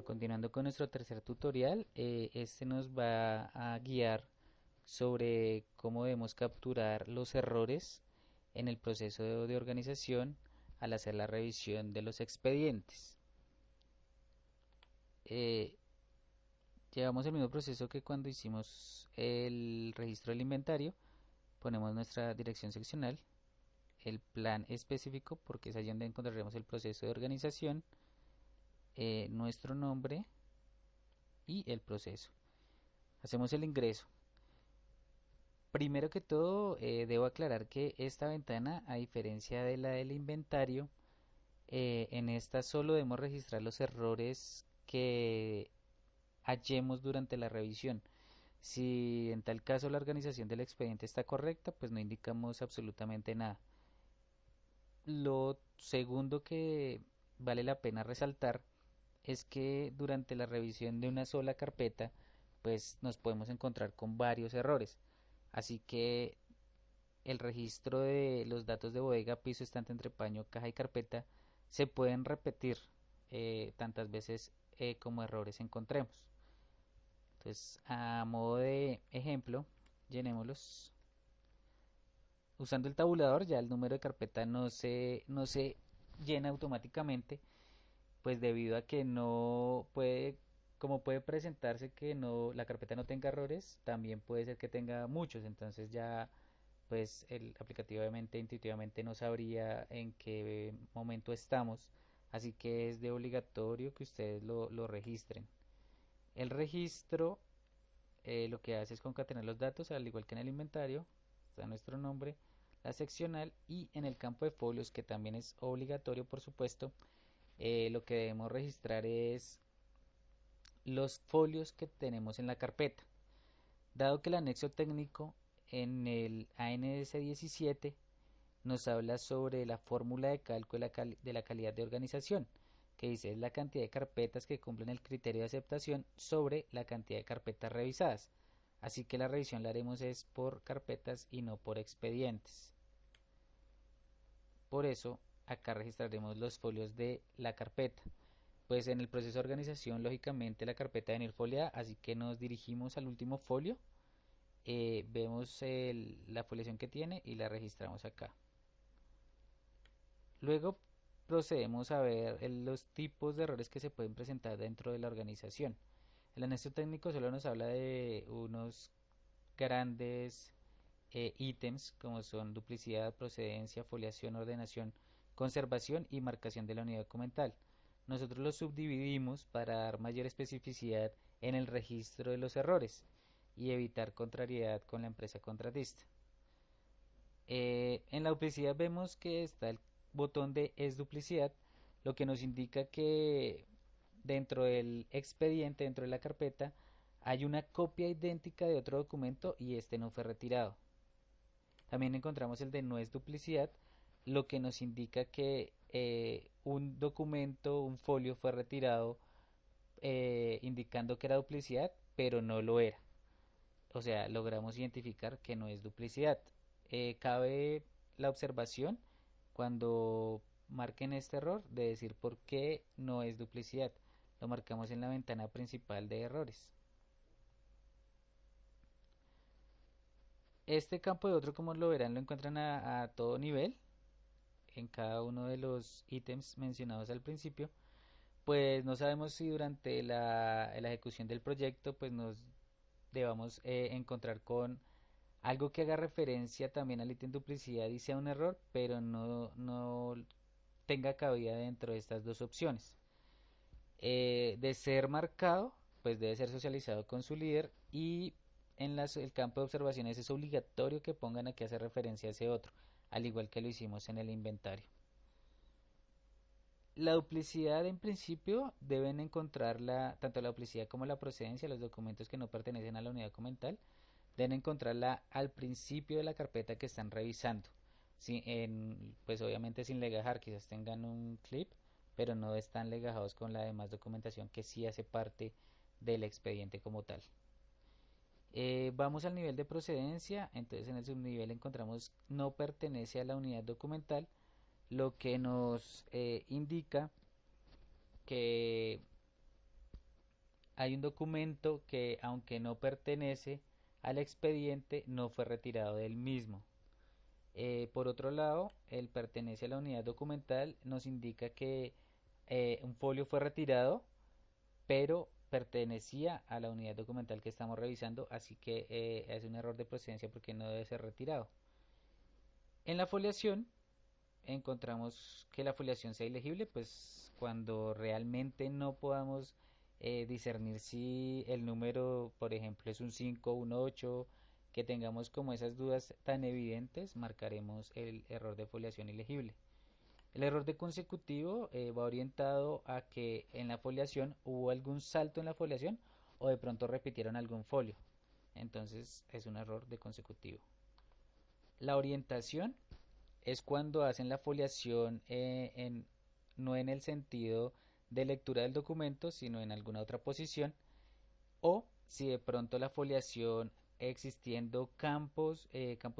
Continuando con nuestro tercer tutorial, este nos va a guiar sobre cómo debemos capturar los errores en el proceso de organización al hacer la revisión de los expedientes. Eh, Llevamos el mismo proceso que cuando hicimos el registro del inventario. Ponemos nuestra dirección seccional, el plan específico, porque es allí donde encontraremos el proceso de organización, nuestro nombre y el proceso. Hacemos el ingreso. Primero que todo, debo aclarar que esta ventana, a diferencia de la del inventario, en esta solo debemos registrar los errores que hallemos durante la revisión. Si en tal caso la organización del expediente está correcta, pues no indicamos absolutamente nada. Lo segundo que vale la pena resaltar es que durante la revisión de una sola carpeta, pues nos podemos encontrar con varios errores. Así que el registro de los datos de bodega, piso, estante, entrepaño, caja y carpeta se pueden repetir tantas veces como errores encontremos. Entonces, a modo de ejemplo, llenémoslos. Usando el tabulador, ya el número de carpeta no se llena automáticamente, pues debido a que no puede, como puede presentarse que no la carpeta no tenga errores, también puede ser que tenga muchos. Entonces ya pues el aplicativo obviamente intuitivamente no sabría en qué momento estamos, así que es de obligatorio que ustedes lo registren. El registro lo que hace es concatenar los datos, al igual que en el inventario. Está nuestro nombre, la seccional, y en el campo de folios, que también es obligatorio por supuesto, lo que debemos registrar es los folios que tenemos en la carpeta. Dado que el anexo técnico en el ANS 17 nos habla sobre la fórmula de cálculo de la calidad de organización, que dice es la cantidad de carpetas que cumplen el criterio de aceptación sobre la cantidad de carpetas revisadas. Así que la revisión la haremos es por carpetas y no por expedientes. Por eso acá registraremos los folios de la carpeta. Pues en el proceso de organización, lógicamente la carpeta debe venir foliada, así que nos dirigimos al último folio, vemos la foliación que tiene y la registramos acá. Luego procedemos a ver los tipos de errores que se pueden presentar dentro de la organización. El anexo técnico solo nos habla de unos grandes ítems como son duplicidad, procedencia, foliación, ordenación, conservación y marcación de la unidad documental. Nosotros los subdividimos para dar mayor especificidad en el registro de los errores y evitar contrariedad con la empresa contratista. En la duplicidad vemos que está el botón de es duplicidad, lo que nos indica que dentro del expediente, dentro de la carpeta, hay una copia idéntica de otro documento y este no fue retirado. También encontramos el de no es duplicidad, lo que nos indica que un documento, un folio fue retirado indicando que era duplicidad, pero no lo era. O sea, logramos identificar que no es duplicidad. Cabe la observación cuando marquen este error de decir por qué no es duplicidad. Lo marcamos en la ventana principal de errores. Este campo de otro, como lo verán, lo encuentran a todo nivel en cada uno de los ítems mencionados al principio. Pues no sabemos si durante la ejecución del proyecto pues nos debamos encontrar con algo que haga referencia también al ítem duplicidad y sea un error, pero no tenga cabida dentro de estas dos opciones. De ser marcado, pues debe ser socializado con su líder, y en el campo de observaciones es obligatorio que pongan a qué hace referencia a ese otro, al igual que lo hicimos en el inventario. La duplicidad en principio deben encontrarla, tanto la duplicidad como la procedencia, los documentos que no pertenecen a la unidad documental, deben encontrarla al principio de la carpeta que están revisando. Pues obviamente sin legajar, quizás tengan un clip, pero no están legajados con la demás documentación que sí hace parte del expediente como tal. Vamos al nivel de procedencia, entonces en el subnivel encontramos no pertenece a la unidad documental, lo que nos indica que hay un documento que, aunque no pertenece al expediente, no fue retirado del mismo. Por otro lado, el pertenece a la unidad documental nos indica que un folio fue retirado, pero pertenecía a la unidad documental que estamos revisando, así que es un error de procedencia porque no debe ser retirado. En la foliación encontramos que la foliación sea ilegible, pues cuando realmente no podamos discernir si el número, por ejemplo, es un 5 o un 8, que tengamos como esas dudas tan evidentes, marcaremos el error de foliación ilegible. El error de consecutivo va orientado a que en la foliación hubo algún salto en la foliación o de pronto repitieron algún folio. Entonces es un error de consecutivo. La orientación es cuando hacen la foliación no en el sentido de lectura del documento, sino en alguna otra posición, o si de pronto la foliación existiendo campo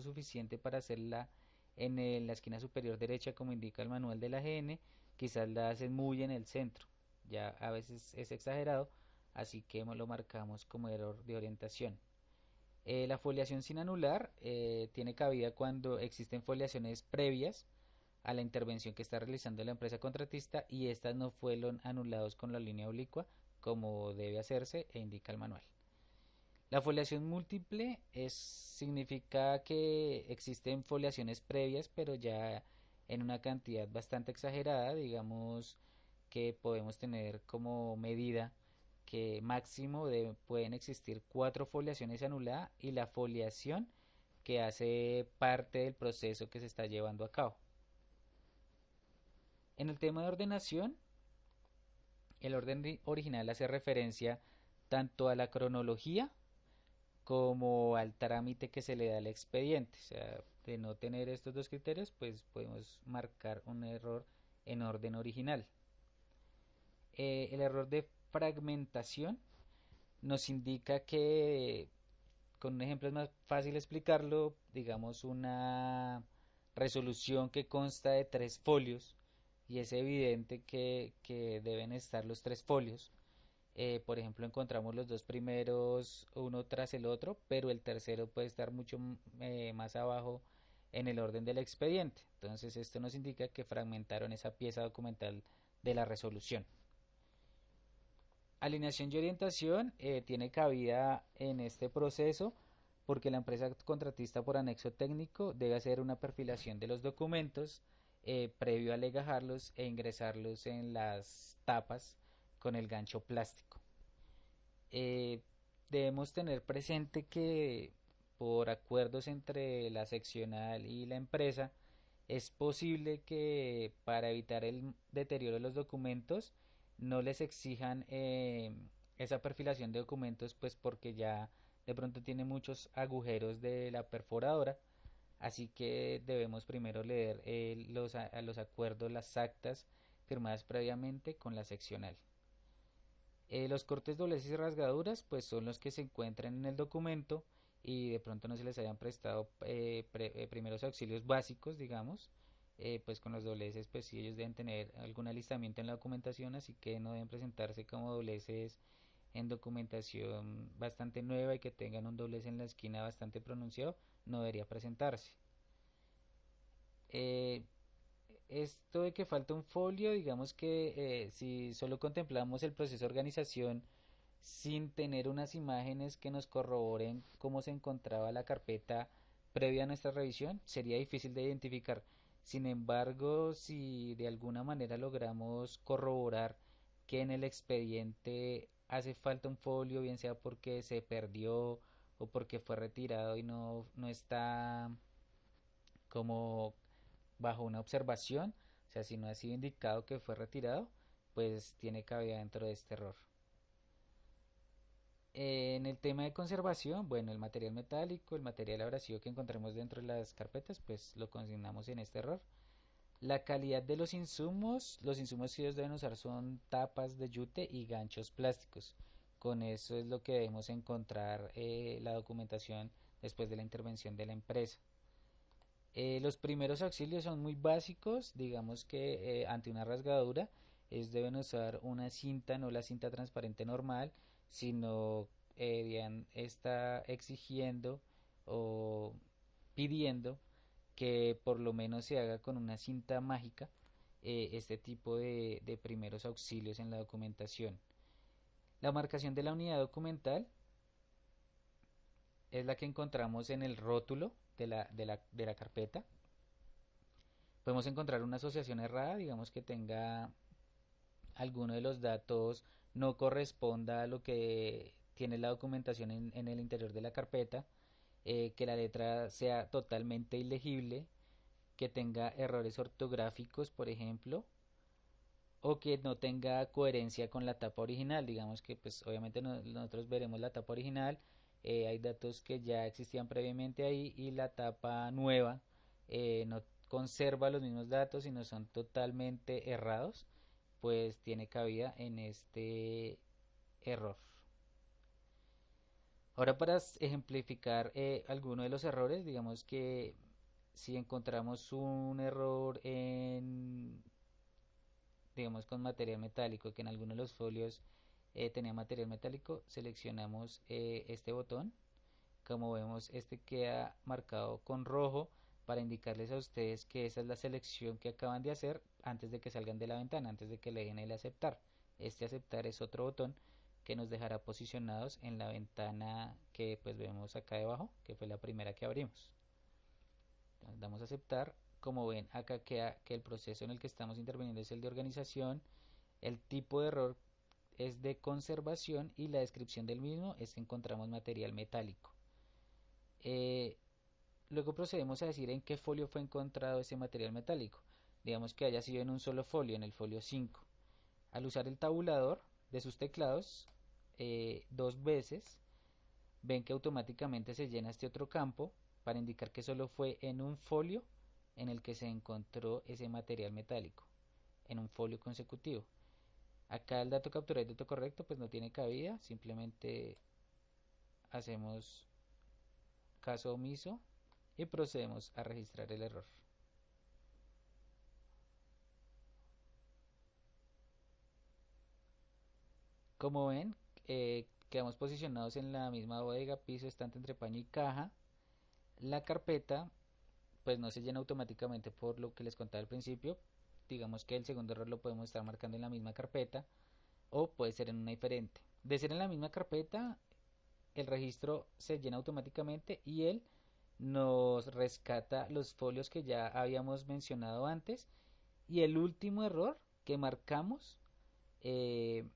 suficiente para hacerla la esquina superior derecha, como indica el manual de la GN, quizás la hacen muy en el centro, ya a veces es exagerado, así que lo marcamos como error de orientación. La foliación sin anular tiene cabida cuando existen foliaciones previas a la intervención que está realizando la empresa contratista y estas no fueron anulados con la línea oblicua como debe hacerse e indica el manual. La foliación múltiple significa que existen foliaciones previas pero ya en una cantidad bastante exagerada, digamos que podemos tener como medida que máximo pueden existir 4 foliaciones anuladas y la foliación que hace parte del proceso que se está llevando a cabo. En el tema de ordenación, el orden original hace referencia tanto a la cronología como al trámite que se le da al expediente. O sea, de no tener estos dos criterios, pues podemos marcar un error en orden original. El error de fragmentación nos indica que, con un ejemplo es más fácil explicarlo, digamos una resolución que consta de 3 folios y es evidente que deben estar los 3 folios. Por ejemplo, encontramos los dos primeros uno tras el otro, pero el tercero puede estar mucho más abajo en el orden del expediente. Entonces, esto nos indica que fragmentaron esa pieza documental de la resolución. Alineación y orientación tiene cabida en este proceso porque la empresa contratista por anexo técnico debe hacer una perfilación de los documentos previo a legajarlos e ingresarlos en las tapas con el gancho plástico. Eh, Debemos tener presente que por acuerdos entre la seccional y la empresa es posible que para evitar el deterioro de los documentos no les exijan esa perfilación de documentos pues porque ya de pronto tiene muchos agujeros de la perforadora, así que debemos primero leer los acuerdos, las actas firmadas previamente con la seccional. Los cortes, dobleces y rasgaduras pues son los que se encuentran en el documento y de pronto no se les hayan prestado primeros auxilios básicos, digamos, pues con los dobleces pues sí ellos deben tener algún alistamiento en la documentación, así que no deben presentarse como dobleces en documentación bastante nueva y que tengan un doblez en la esquina bastante pronunciado, no debería presentarse. Eh, Esto de que falta un folio, digamos que si solo contemplamos el proceso de organización sin tener unas imágenes que nos corroboren cómo se encontraba la carpeta previa a nuestra revisión, sería difícil de identificar. Sin embargo, si de alguna manera logramos corroborar que en el expediente hace falta un folio, bien sea porque se perdió o porque fue retirado y no está como bajo una observación, o sea, si no ha sido indicado que fue retirado, pues tiene cabida dentro de este error. En el tema de conservación, bueno, el material metálico, el material abrasivo que encontremos dentro de las carpetas, pues lo consignamos en este error. La calidad de los insumos que ellos deben usar son tapas de yute y ganchos plásticos. Con eso es lo que debemos encontrar la documentación después de la intervención de la empresa. Los primeros auxilios son muy básicos, digamos que ante una rasgadura ellos deben usar una cinta, no la cinta transparente normal, sino DIAN está exigiendo o pidiendo que por lo menos se haga con una cinta mágica este tipo de primeros auxilios en la documentación. La marcación de la unidad documental es la que encontramos en el rótulo de la carpeta. Podemos encontrar una asociación errada, digamos que tenga alguno de los datos no corresponda a lo que tiene la documentación en el interior de la carpeta, que la letra sea totalmente ilegible, que tenga errores ortográficos, por ejemplo, o que no tenga coherencia con la tapa original. Digamos que pues obviamente nosotros veremos la tapa original, hay datos que ya existían previamente ahí y la tapa nueva no conserva los mismos datos y no son totalmente errados, pues tiene cabida en este error. Ahora para ejemplificar alguno de los errores, digamos que si encontramos un error en, digamos, con material metálico, que en algunos de los folios tenía material metálico, seleccionamos este botón. Como vemos, este queda marcado con rojo para indicarles a ustedes que esa es la selección que acaban de hacer antes de que salgan de la ventana, antes de que le den el aceptar. Este aceptar es otro botón que nos dejará posicionados en la ventana que pues vemos acá debajo, que fue la primera que abrimos. Entonces damos a aceptar. Como ven, acá queda que el proceso en el que estamos interviniendo es el de organización, el tipo de error es de conservación y la descripción del mismo es que encontramos material metálico. Eh, Luego procedemos a decir en qué folio fue encontrado ese material metálico. Digamos que haya sido en un solo folio, en el folio 5. Al usar el tabulador de sus teclados dos veces, ven que automáticamente se llena este otro campo para indicar que solo fue en un folio en el que se encontró ese material metálico, en un folio consecutivo. Acá el dato capturado y dato correcto pues no tiene cabida, simplemente hacemos caso omiso y procedemos a registrar el error. Como ven, quedamos posicionados en la misma bodega, piso, estante entre paño y caja. La carpeta pues no se llena automáticamente por lo que les contaba al principio. Digamos que el segundo error lo podemos estar marcando en la misma carpeta o puede ser en una diferente. De ser en la misma carpeta, el registro se llena automáticamente y él nos rescata los folios que ya habíamos mencionado antes y el último error que marcamos eh,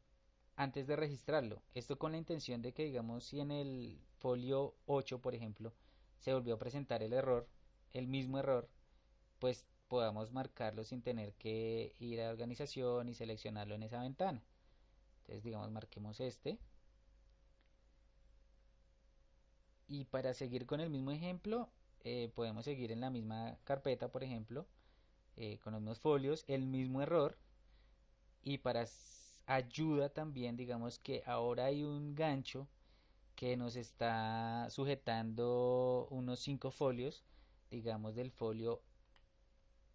antes de registrarlo. Esto con la intención de que, digamos, si en el folio 8, por ejemplo, se volvió a presentar el error, el mismo error, pues podamos marcarlo sin tener que ir a organización y seleccionarlo en esa ventana. Entonces, digamos, marquemos este. Y para seguir con el mismo ejemplo, podemos seguir en la misma carpeta, por ejemplo, con los mismos folios, el mismo error. Y para ayuda también, digamos que ahora hay un gancho que nos está sujetando unos 5 folios, digamos del folio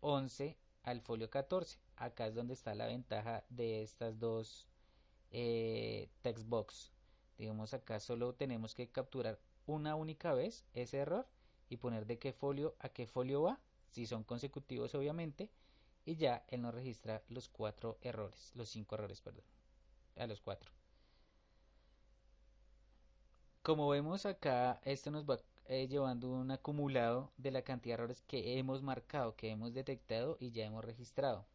11 al folio 14. Acá es donde está la ventaja de estas dos text box. Digamos acá solo tenemos que capturar una única vez ese error y poner de qué folio a qué folio va, si son consecutivos obviamente, y ya él nos registra los 4 errores, los 5 errores, perdón, a los 4. Como vemos acá, esto nos va llevando un acumulado de la cantidad de errores que hemos marcado, que hemos detectado y ya hemos registrado.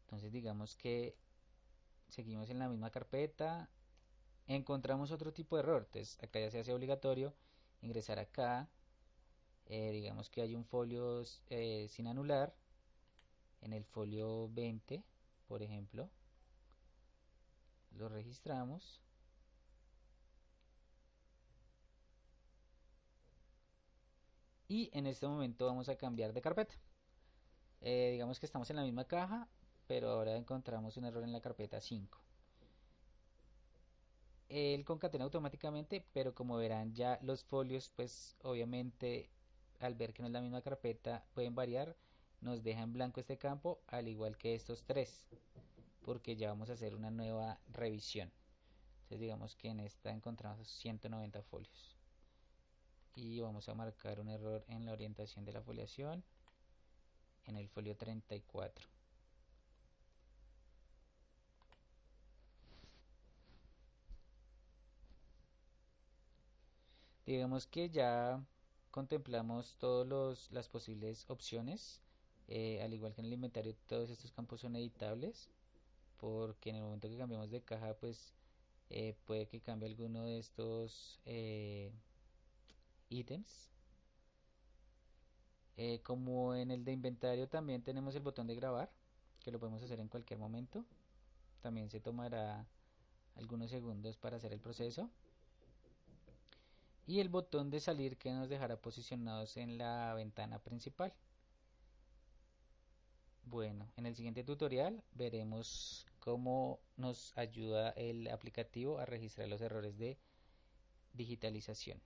Entonces digamos que seguimos en la misma carpeta, encontramos otro tipo de error, entonces acá ya se hace obligatorio ingresar acá, digamos que hay un folio sin anular, en el folio 20, por ejemplo, lo registramos y en este momento vamos a cambiar de carpeta. Digamos que estamos en la misma caja, pero ahora encontramos un error en la carpeta 5. Él concatena automáticamente, pero como verán ya los folios, pues obviamente al ver que no es la misma carpeta pueden variar, nos deja en blanco este campo, al igual que estos tres, porque ya vamos a hacer una nueva revisión. Entonces digamos que en esta encontramos 190 folios. Y vamos a marcar un error en la orientación de la foliación en el folio 34. Digamos que ya contemplamos todas las posibles opciones. Al igual que en el inventario, todos estos campos son editables, porque en el momento que cambiemos de caja, pues puede que cambie alguno de estos ítems. Como en el de inventario también tenemos el botón de grabar, que lo podemos hacer en cualquier momento. También se tomará algunos segundos para hacer el proceso. Y el botón de salir, que nos dejará posicionados en la ventana principal. Bueno, en el siguiente tutorial veremos cómo nos ayuda el aplicativo a registrar los errores de digitalización.